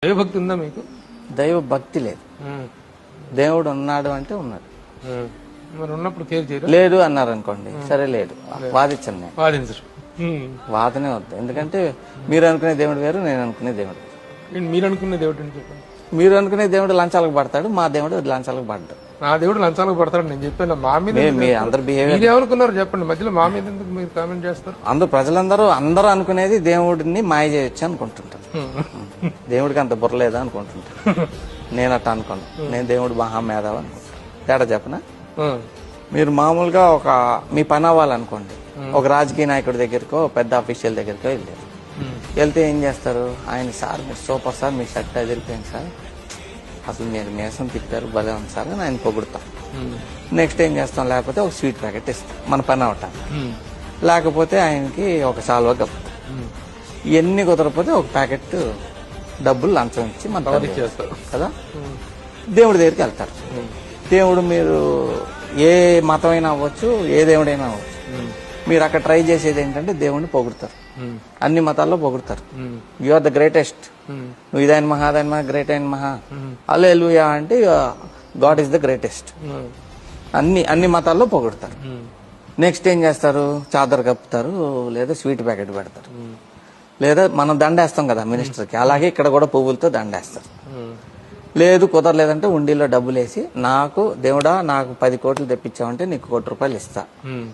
దైవభక్తి ఉందా మీకు? దైవ భక్తి లేదు. దేవుడు ఉన్నాడు అంటే ఉన్నాడు, మరి ఉన్నప్పుడు కేర్ చేయరు. లేడు అన్నారు అనుకోండి, సరే లేడు వాదించను నేను. వాదించరు. వాదనే వద్దు. ఎందుకంటే మీరు అనుకునే దేవుడు వేరు, నేను అనుకునే దేవుడు వేరు. మీరు అనుకునే దేవుడు అని చెప్పండి. మీరు అనుకునే దేవుడు లంచాలకు పడతాడు, మా దేవుడు లంచాలకు పడ్డాడు. నా దేవుడు లంచాలకు పడతాడు నేను చెప్పాను. మా మీద అందరు బిహేవియర్ ఏమనుకున్నారు చెప్పండి. మధ్యలో మా మీద ఎందుకు మీరు కామెంట్ చేస్తారు? అందరూ అనుకునేది దేవుడిని మాయ చేయొచ్చు అనుకుంటుంటారు. దేవుడికి అంత బుర్రలేదా అనుకుంటుంటారు. నేను అట్లా అనుకోను. నేను దేవుడు మహామేధావి అనుకుంటాను. తేడా చెప్పనా? మీరు మామూలుగా మీ పని అవ్వాలనుకోండి, ఒక రాజకీయ నాయకుడి దగ్గరకో పెద్ద ఆఫీషియల్ దగ్గరకో వెళ్ళారు. వెళ్తే ఏం చేస్తారు? ఆయన సార్ మీరు సూపర్ సార్, మీ షర్ట్ అదిరిపోయింది సార్, అసలు మీరు నేసం తిప్పారు, భలే ఉంది సార్ అని ఆయన పొగుడతాం. నెక్స్ట్ ఏం చేస్తాం? లేకపోతే ఒక స్వీట్ ప్యాకెట్ ఇస్తాం మన పని అవటానికి. లేకపోతే ఆయనకి ఒక సాల్వా కప్పుతాం. ఇవన్నీ కుదరకపోతే ఒక ప్యాకెట్ డబ్బులు లంచం ఇచ్చి మన పని చేస్తారు కదా. దేవుడి దగ్గరికి వెళ్తారు. దేవుడు మీరు ఏ మతమైనా అవ్వచ్చు, ఏ దేవుడైనా అవ్వచ్చు. మీరు అక్కడ ట్రై చేసేది ఏంటంటే దేవుడిని పొగుడతారు. అన్ని మతాల్లో పొగుడతారు. యు ఆర్ ద గ్రేటెస్ట్, నువ్వు ఇదైన మహా, అదైన మహా, గ్రేట్ అయిన మహా, హల్లెలూయా అంటే గాడ్ ఈస్ ద గ్రేటెస్ట్. అన్ని మతాల్లో పొగుడతారు. నెక్స్ట్ ఏం చేస్తారు? చాదర్ కప్పుతారు, లేదా స్వీట్ ప్యాకెట్ పెడతారు, లేదా మనం దండేస్తాం కదా మినిస్టర్కి, అలాగే ఇక్కడ కూడా పువ్వులతో దండేస్తారు. లేదు కుదరలేదంటే ఉండిలో డబ్బులు వేసి, నాకు దేవుడా నాకు 10 కోట్లు తెప్పించావంటే నీకు ₹1 కోటి ఇస్తా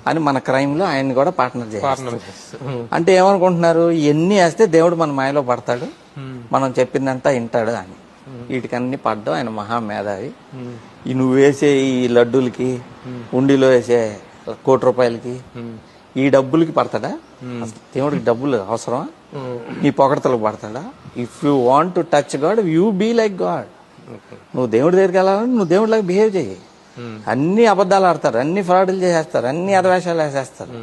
అని మన క్రైమ్ లో ఆయన్ని కూడా పార్ట్నర్ చేస్తారు. అంటే ఏమనుకుంటున్నారు? ఎన్ని వేస్తే దేవుడు మన మాయలో పడతాడు, మనం చెప్పిందంతా వింటాడు అని. వీటికన్నీ పడ్డం ఆయన మహామేధావి. నువ్వు వేసే ఈ లడ్డూలకి, ఉండిలో వేసే ₹1 కోటి ఈ డబ్బులకి పడతాడా? దేవుడికి డబ్బులు అవసరమా? నీ పొగడతలకు పడతాడా? If you want to touch God, you be like God. నువ్వు దేవుడి దగ్గరికి వెళ్ళాలంటే నువ్వు దేవుడిలాగా బిహేవ్ చేయి. అన్ని అబద్ధాలు ఆడతారు, అన్ని ఫ్రాడ్లు చేసేస్తారు, అన్ని అధవేషాలు వేసేస్తారు.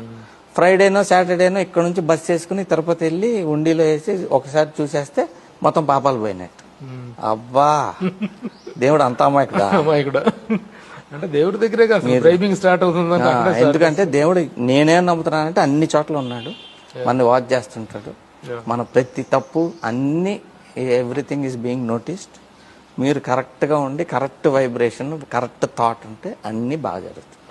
ఫ్రైడేనో సాటర్డేనో ఇక్కడ నుంచి బస్ చేసుకుని తిరుపతి వెళ్ళి ఉండిలో వేసి ఒకసారి చూసేస్తే మొత్తం పాపాలు పోయినట్టు. అబ్బా, దేవుడు అంత అమాయకుడా? అంటే దేవుడి దగ్గరే డ్రైవింగ్ స్టార్ట్ అవుతుంది. ఎందుకంటే దేవుడు నేనేం నమ్ముతున్నానంటే అన్ని చోట్ల ఉన్నాడు, మన వాచ్ చేస్తుంటాడు. మన ప్రతి తప్పు అన్ని ఎవ్రీథింగ్ ఈస్ బీయింగ్ నోటీస్డ్. మీరు కరెక్ట్ గా ఉండి కరెక్ట్ వైబ్రేషన్, కరెక్ట్ థాట్ ఉంటే అన్ని బాగా జరుగుతాయి.